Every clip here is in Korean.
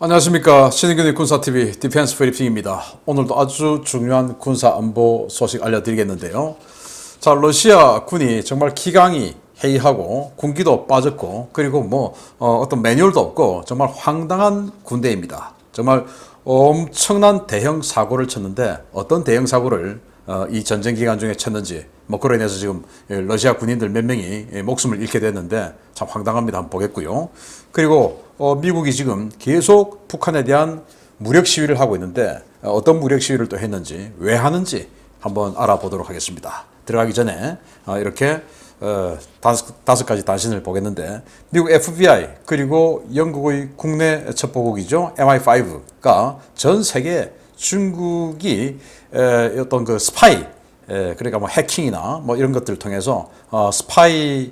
안녕하십니까. 신인균의 군사TV 디펜스 브리핑입니다. 오늘도 아주 중요한 군사안보 소식 알려드리겠는데요. 자, 러시아 군이 정말 기강이 해이하고 군기도 빠졌고 그리고 어떤 매뉴얼도 없고 정말 황당한 군대입니다. 정말 엄청난 대형 사고를 쳤는데 어떤 대형 사고를 이 전쟁 기간 중에 쳤는지 그로 인해서 지금 러시아 군인들 몇 명이 목숨을 잃게 됐는데 참 황당합니다. 한번 보겠고요. 그리고 미국이 지금 계속 북한에 대한 무력 시위를 하고 있는데 어떤 무력 시위를 또 했는지 왜 하는지 한번 알아보도록 하겠습니다. 들어가기 전에 이렇게 다섯 가지 단신을 보겠는데 미국 FBI 그리고 영국의 국내 첩보국이죠. MI5가 전 세계 중국이 어떤 그 스파이 그러니까 해킹이나 이런 것들을 통해서 스파이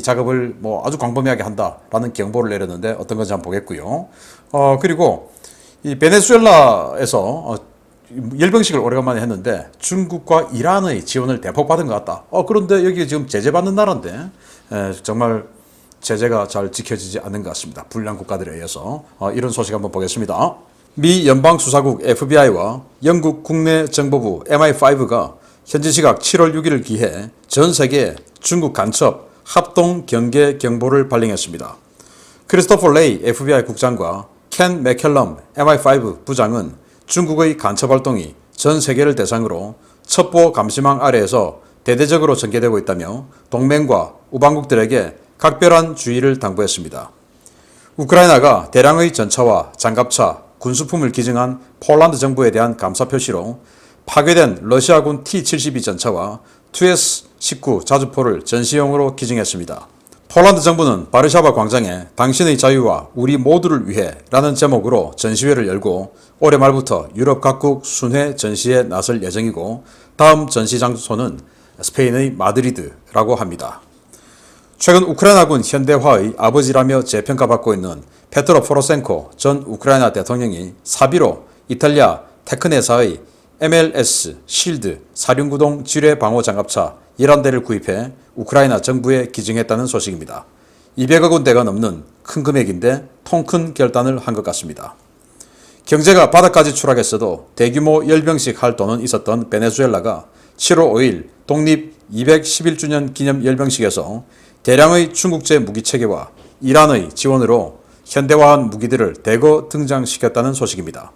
작업을 아주 광범위하게 한다라는 경보를 내렸는데 어떤 건지 한번 보겠고요. 그리고 이 베네수엘라에서 열병식을 오래간만에 했는데 중국과 이란의 지원을 대폭 받은 것 같다. 그런데 여기 지금 제재받는 나라인데 정말 제재가 잘 지켜지지 않는 것 같습니다. 불량 국가들에 의해서. 이런 소식 한번 보겠습니다. 미 연방수사국 FBI와 영국 국내 정보부 MI5가 현지 시각 7월 6일을 기해 전 세계 중국 간첩 합동 경계 경보를 발령했습니다. 크리스토퍼 레이 FBI 국장과 켄 맥켈럼 MI5 부장은 중국의 간첩 활동이 전 세계를 대상으로 첩보 감시망 아래에서 대대적으로 전개되고 있다며 동맹과 우방국들에게 각별한 주의를 당부했습니다. 우크라이나가 대량의 전차와 장갑차, 군수품을 기증한 폴란드 정부에 대한 감사 표시로 파괴된 러시아군 T-72 전차와 TS-19 자주포를 전시용으로 기증했습니다. 폴란드 정부는 바르샤바 광장에 당신의 자유와 우리 모두를 위해 라는 제목으로 전시회를 열고 올해 말부터 유럽 각국 순회 전시에 나설 예정이고 다음 전시 장소는 스페인의 마드리드라고 합니다. 최근 우크라이나군 현대화의 아버지라며 재평가받고 있는 페트로 포로셴코 전 우크라이나 대통령이 사비로 이탈리아 테크네사의 MLS 실드 사륜구동 지뢰 방호 장갑차 11대를 구입해 우크라이나 정부에 기증했다는 소식입니다. 200억 원대가 넘는 큰 금액인데 통큰 결단을 한 것 같습니다. 경제가 바닥까지 추락했어도 대규모 열병식 할 돈은 있었던 베네수엘라가 7월 5일 독립 211주년 기념 열병식에서 대량의 중국제 무기체계와 이란의 지원으로 현대화한 무기들을 대거 등장시켰다는 소식입니다.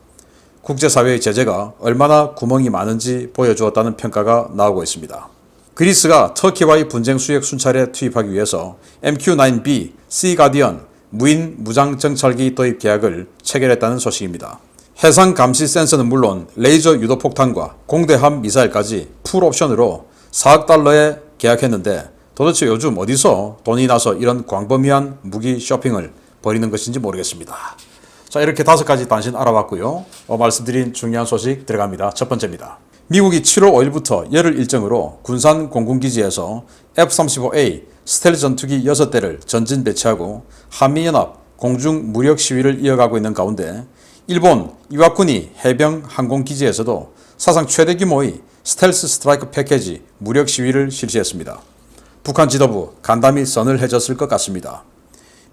국제사회의 제재가 얼마나 구멍이 많은지 보여주었다는 평가가 나오고 있습니다. 그리스가 터키와의 분쟁 수역 순찰에 투입하기 위해서 MQ-9B 씨 가디언 무인 무장 정찰기 도입 계약을 체결했다는 소식입니다. 해상 감시 센서는 물론 레이저 유도 폭탄과 공대함 미사일까지 풀옵션으로 4억 달러에 계약했는데 도대체 요즘 어디서 돈이 나서 이런 광범위한 무기 쇼핑을 벌이는 것인지 모르겠습니다. 자, 이렇게 5가지 단신 알아봤고요. 말씀드린 중요한 소식 들어갑니다. 첫 번째입니다. 미국이 7월 5일부터 열흘 일정으로 군산 공군기지에서 F-35A 스텔스 전투기 6대를 전진 배치하고 한미연합 공중 무력 시위를 이어가고 있는 가운데 일본 이와쿠니 해병 항공기지에서도 사상 최대 규모의 스텔스 스트라이크 패키지 무력 시위를 실시했습니다. 북한 지도부 간담이 서늘해졌을 것 같습니다.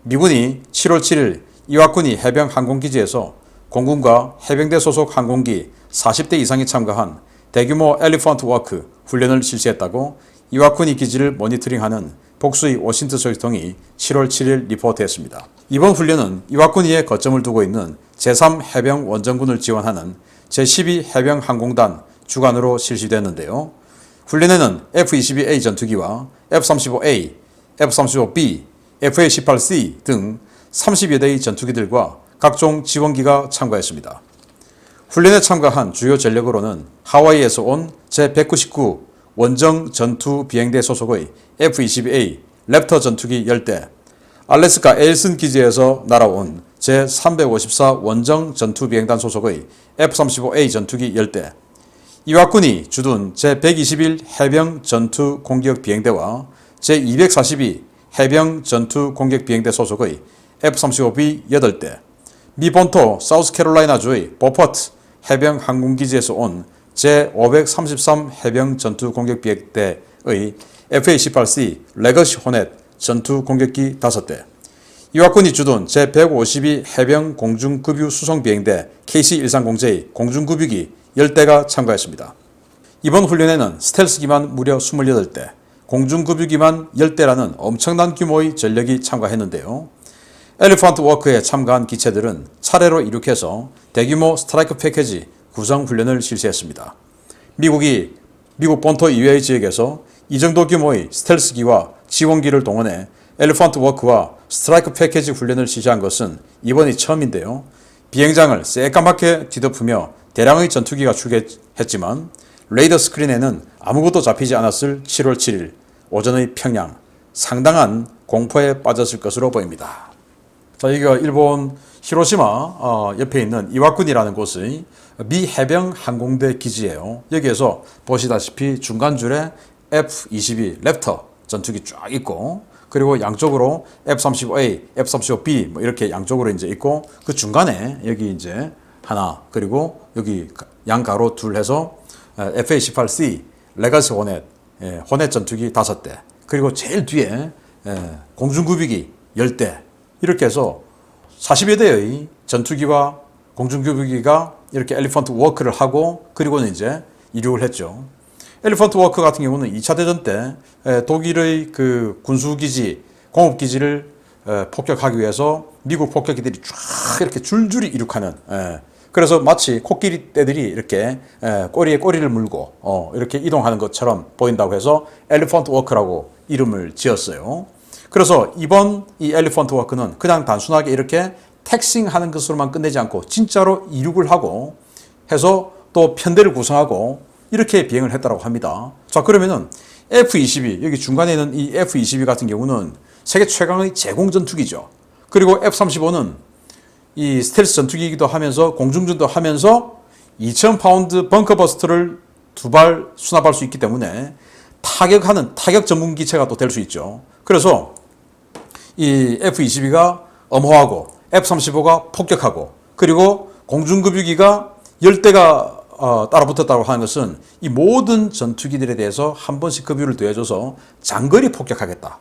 미군이 7월 7일 이와쿠니 해병 항공기지에서 공군과 해병대 소속 항공기 40대 이상이 참가한 대규모 엘리펀트 워크 훈련을 실시했다고 이와쿠니 기지를 모니터링하는 복수의 워싱턴 소식통이 7월 7일 리포트했습니다. 이번 훈련은 이와쿠니에 거점을 두고 있는 제3해병 원정군을 지원하는 제12 해병 항공단 주관으로 실시됐는데요. 훈련에는 F-22A 전투기와 F-35A, F-35B, FA-18C 등 30여 대의 전투기들과 각종 지원기가 참가했습니다. 훈련에 참가한 주요 전력으로는 하와이에서 온 제199 원정 전투 비행대 소속의 F-22A 랩터 전투기 10대, 알래스카 에일슨 기지에서 날아온 제354 원정 전투 비행단 소속의 F-35A 전투기 10대, 이와쿠니 주둔 제121 해병 전투 공격 비행대와 제242 해병 전투 공격 비행대 소속의 F-35B 8대, 미 본토 사우스캐롤라이나주의 보퍼트 해병 항공기지에서 온 제533 해병 전투 공격 비행대의 FA-18C 레거시 호넷 전투 공격기 5대, 이와군이 주둔 제152 해병 공중급유 수송비행대 KC-130J 공중급유기 10대가 참가했습니다. 이번 훈련에는 스텔스기만 무려 28대, 공중급유기만 10대라는 엄청난 규모의 전력이 참가했는데요. 엘리펀트 워크에 참가한 기체들은 차례로 이륙해서 대규모 스트라이크 패키지 구성 훈련을 실시했습니다. 미국 본토 이외의 지역에서 이 정도 규모의 스텔스기와 지원기를 동원해 엘리펀트 워크와 스트라이크 패키지 훈련을 실시한 것은 이번이 처음인데요. 비행장을 새까맣게 뒤덮으며 대량의 전투기가 출격했지만 레이더 스크린에는 아무것도 잡히지 않았을 7월 7일 오전의 평양, 상당한 공포에 빠졌을 것으로 보입니다. 자, 여기가 일본 히로시마 옆에 있는 이와군이라는 곳의 미 해병 항공대 기지예요. 여기에서 보시다시피 중간줄에 F-22 랩터 전투기 쫙 있고, 그리고 양쪽으로 F-35A, F-35B 뭐 이렇게 양쪽으로 이제 있고, 그 중간에 여기 이제 하나, 그리고 여기 양가로 둘 해서 FA-18C 레가시 호넷, 호넷 전투기 5대, 그리고 제일 뒤에 공중급유기 10대, 이렇게 해서 40여 대의 전투기와 공중급유기가 이렇게 엘리펀트 워크를 하고, 그리고는 이제 이륙을 했죠. 엘리펀트 워크 같은 경우는 2차 대전 때 독일의 그 군수기지, 공업기지를 폭격하기 위해서 미국 폭격기들이 쫙 이렇게 줄줄이 이륙하는, 그래서 마치 코끼리 떼들이 이렇게 꼬리에 꼬리를 물고 이렇게 이동하는 것처럼 보인다고 해서 엘리펀트 워크라고 이름을 지었어요. 그래서 이번 이 엘리펀트 워크는 그냥 단순하게 이렇게 택싱하는 것으로만 끝내지 않고 진짜로 이륙을 하고 해서 또 편대를 구성하고 이렇게 비행을 했다고 합니다. 자, 그러면은 F-22, 여기 중간에 있는 이 F-22 같은 경우는 세계 최강의 제공 전투기죠. 그리고 F-35는 이 스텔스 전투기이기도 하면서 공중전도 하면서 2000파운드 벙커버스터를 2발 수납할 수 있기 때문에 타격하는 타격 전문 기체가 또 될 수 있죠. 그래서 이 F-22가 엄호하고 F-35가 폭격하고 그리고 공중급유기가 10대가 따라붙었다고 하는 것은 이 모든 전투기들에 대해서 한 번씩 급유를 더해줘서 장거리 폭격하겠다,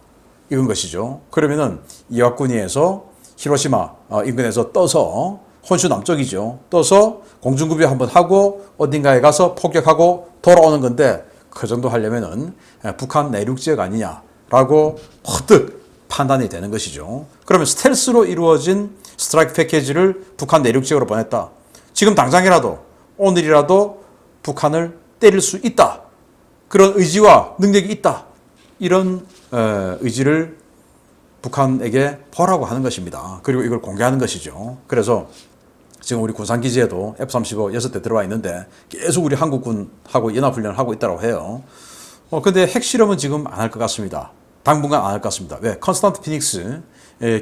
이건 것이죠. 그러면은 이와쿠니에서 히로시마 인근에서 떠서 혼슈 남쪽이죠. 떠서 공중급유 한번 하고 어딘가에 가서 폭격하고 돌아오는 건데, 그 정도 하려면은 북한 내륙 지역 아니냐라고 퍼뜩 판단이 되는 것이죠. 그러면 스텔스로 이루어진 스트라이크 패키지를 북한 내륙 지역으로 보냈다. 지금 당장이라도 오늘이라도 북한을 때릴 수 있다. 그런 의지와 능력이 있다. 이런 의지를 북한에게 보라고 하는 것입니다. 그리고 이걸 공개하는 것이죠. 그래서 지금 우리 군산기지에도 F-35 6대 들어와 있는데 계속 우리 한국군하고 연합훈련을 하고 있다고 해요. 근데 핵실험은 지금 안 할 것 같습니다. 당분간 안 할 것 같습니다. 왜? 컨스탄트 피닉스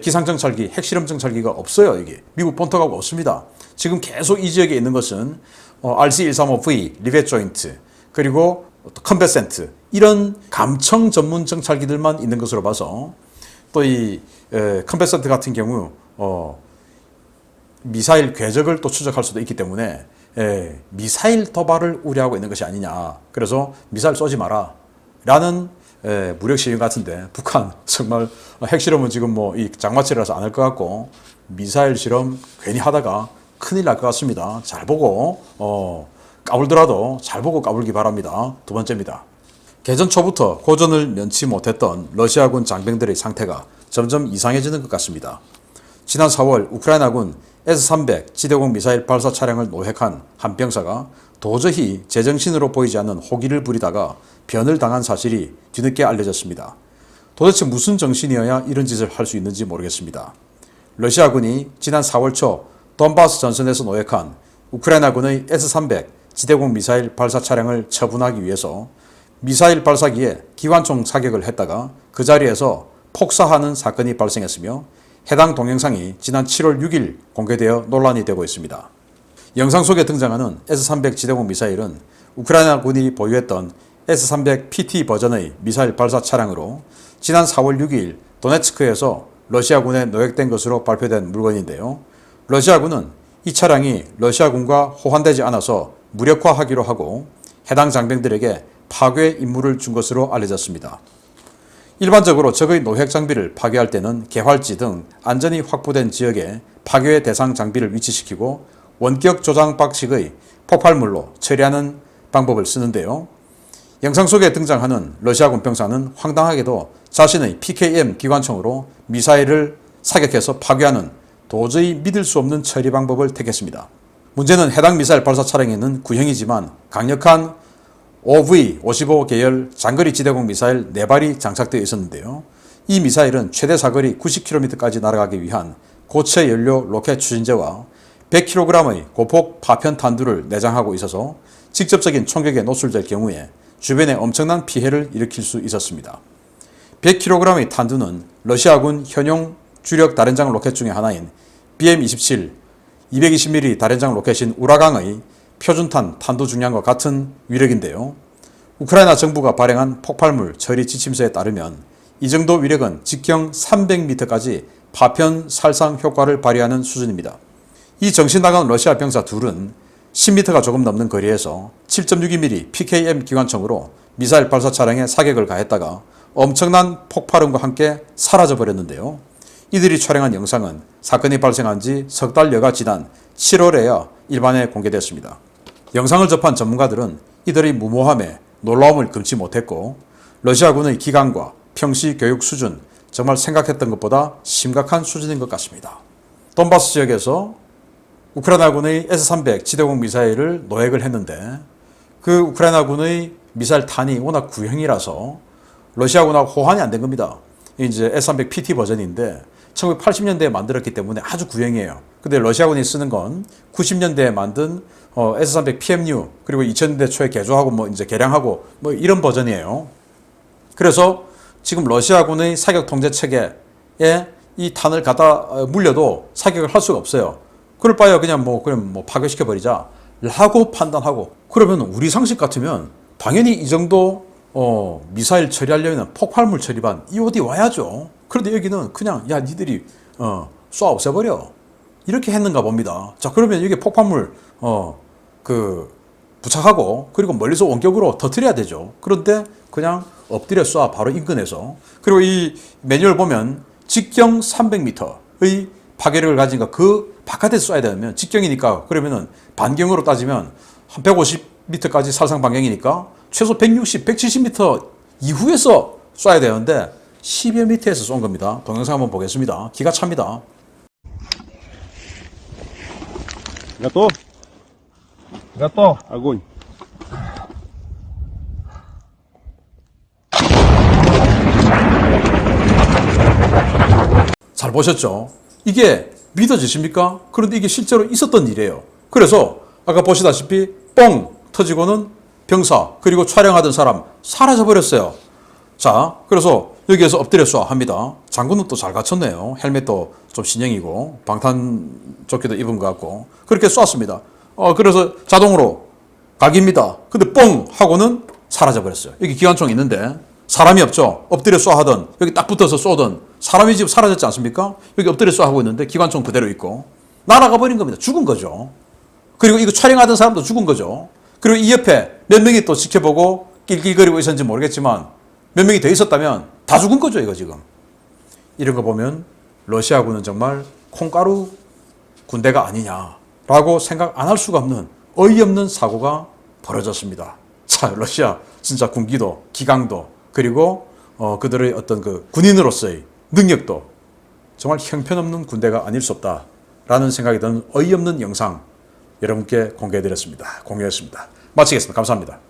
기상정찰기, 핵실험 정찰기가 없어요. 이게 미국 본토가 없습니다. 지금 계속 이 지역에 있는 것은 RC-135V, 리벳 조인트, 그리고 컨베센트, 이런 감청 전문 정찰기들만 있는 것으로 봐서, 또 이 컨베센트 같은 경우 미사일 궤적을 또 추적할 수도 있기 때문에 미사일 도발을 우려하고 있는 것이 아니냐. 그래서 미사일 쏘지 마라 라는 무력 시위 같은데, 북한 정말 핵실험은 지금 뭐 이 장마철이라서 안 할 것 같고, 미사일 실험 괜히 하다가 큰일 날 것 같습니다. 잘 보고 까불더라도 잘 보고 까불기 바랍니다. 두 번째입니다. 개전 초부터 고전을 면치 못했던 러시아군 장병들의 상태가 점점 이상해지는 것 같습니다. 지난 4월 우크라이나군 S-300 지대공 미사일 발사 차량을 노획한 한 병사가 도저히 제정신으로 보이지 않는 호기를 부리다가 변을 당한 사실이 뒤늦게 알려졌습니다. 도대체 무슨 정신이어야 이런 짓을 할 수 있는지 모르겠습니다. 러시아군이 지난 4월 초 돈바스 전선에서 노획한 우크라이나군의 S-300 지대공 미사일 발사 차량을 처분하기 위해서 미사일 발사기에 기관총 사격을 했다가 그 자리에서 폭사하는 사건이 발생했으며, 해당 동영상이 지난 7월 6일 공개되어 논란이 되고 있습니다. 영상 속에 등장하는 S-300 지대공 미사일은 우크라이나군이 보유했던 S-300 PT 버전의 미사일 발사 차량으로 지난 4월 6일 도네츠크에서 러시아군에 노획된 것으로 발표된 물건인데요. 러시아군은 이 차량이 러시아군과 호환되지 않아서 무력화하기로 하고 해당 장병들에게 파괴 임무를 준 것으로 알려졌습니다. 일반적으로 적의 노획 장비를 파괴할 때는 개활지 등 안전이 확보된 지역에 파괴 대상 장비를 위치시키고 원격 조장 방식의 폭발물로 처리하는 방법을 쓰는데요. 영상 속에 등장하는 러시아군 병사는 황당하게도 자신의 PKM 기관총으로 미사일을 사격해서 파괴하는 도저히 믿을 수 없는 처리 방법을 택했습니다. 문제는 해당 미사일 발사 차량에는 구형이지만 강력한 OV-55 계열 장거리 지대공 미사일 4발이 장착되어 있었는데요. 이 미사일은 최대 사거리 90km까지 날아가기 위한 고체 연료 로켓 추진제와 100kg의 고폭 파편 탄두를 내장하고 있어서 직접적인 총격에 노출될 경우에 주변에 엄청난 피해를 일으킬 수 있었습니다. 100kg의 탄두는 러시아군 현용 주력 다련장 로켓 중의 하나인 BM-27 220mm 다련장 로켓인 우라강의 표준탄 탄두 중량과 같은 위력인데요. 우크라이나 정부가 발행한 폭발물 처리 지침서에 따르면 이 정도 위력은 직경 300m까지 파편 살상 효과를 발휘하는 수준입니다. 이 정신 나간 러시아 병사 둘은 10m가 조금 넘는 거리에서 7.62mm PKM 기관총으로 미사일 발사 차량에 사격을 가했다가 엄청난 폭발음과 함께 사라져버렸는데요. 이들이 촬영한 영상은 사건이 발생한 지 석 달여가 지난 7월에야 일반에 공개됐습니다. 영상을 접한 전문가들은 이들의 무모함에 놀라움을 금치 못했고 러시아군의 기강과 평시 교육 수준, 정말 생각했던 것보다 심각한 수준인 것 같습니다. 돈바스 지역에서 우크라이나군의 S-300 지대공 미사일을 노획을 했는데 그 우크라이나군의 미사일 탄이 워낙 구형이라서 러시아군하고 호환이 안 된 겁니다. 이제 S-300 PT 버전인데 1980년대에 만들었기 때문에 아주 구형이에요. 근데 러시아군이 쓰는 건 90년대에 만든 S-300 PMU 그리고 2000년대 초에 개조하고 뭐 이제 개량하고 뭐 이런 버전이에요. 그래서 지금 러시아군의 사격 통제 체계에 이 탄을 갖다 물려도 사격을 할 수가 없어요. 그럴 바에 그냥 그럼 파괴시켜 버리자 라고 판단하고, 그러면 우리 상식 같으면 당연히 이 정도 미사일 처리하려면 폭발물 처리반 EOD 와야죠. 그런데 여기는 그냥 야 니들이 쏴 없애버려 이렇게 했는가 봅니다. 자, 그러면 여기 폭발물 부착하고 그리고 멀리서 원격으로 터뜨려야 되죠. 그런데 그냥 엎드려 쏴 바로 인근에서. 그리고 이 매뉴얼 보면 직경 300m의 파괴력을 가진 그 바깥에서 쏴야 되면 직경이니까, 그러면은 반경으로 따지면 한 150m까지 살상 반경이니까 최소 160, 170m 이후에서 쏴야 되는데 10여 미터에서 쏜 겁니다. 동영상 한번 보겠습니다. 기가 찹니다. Готов? Готов. Огонь. 잘 보셨죠? 이게 믿어지십니까? 그런데 이게 실제로 있었던 일이에요. 그래서 아까 보시다시피 뻥 터지고는 병사 그리고 촬영하던 사람 사라져버렸어요. 자, 그래서 여기에서 엎드려 쏴 합니다. 장군은 또 잘 갖췄네요. 헬멧도 좀 신형이고 방탄조끼도 입은 것 같고 그렇게 쐈습니다. 그래서 자동으로 각입니다. 근데 뻥 하고는 사라져버렸어요. 여기 기관총 있는데 사람이 없죠. 엎드려 쏴 하던 여기 딱 붙어서 쏘던 사람이 지금 사라졌지 않습니까? 여기 엎드려 쏴 하고 있는데 기관총 그대로 있고 날아가 버린 겁니다. 죽은 거죠. 그리고 이거 촬영하던 사람도 죽은 거죠. 그리고 이 옆에 몇 명이 또 지켜보고 낄낄거리고 있었는지 모르겠지만 몇 명이 더 있었다면 다 죽은 거죠, 이거 지금. 이런 거 보면 러시아군은 정말 콩가루 군대가 아니냐라고 생각 안 할 수가 없는 어이없는 사고가 벌어졌습니다. 자, 러시아 진짜 군기도 기강도 그리고 그들의 어떤 그 군인으로서의 능력도 정말 형편없는 군대가 아닐 수 없다라는 생각이 드는 어이없는 영상 여러분께 공개해드렸습니다. 공유했습니다. 마치겠습니다. 감사합니다.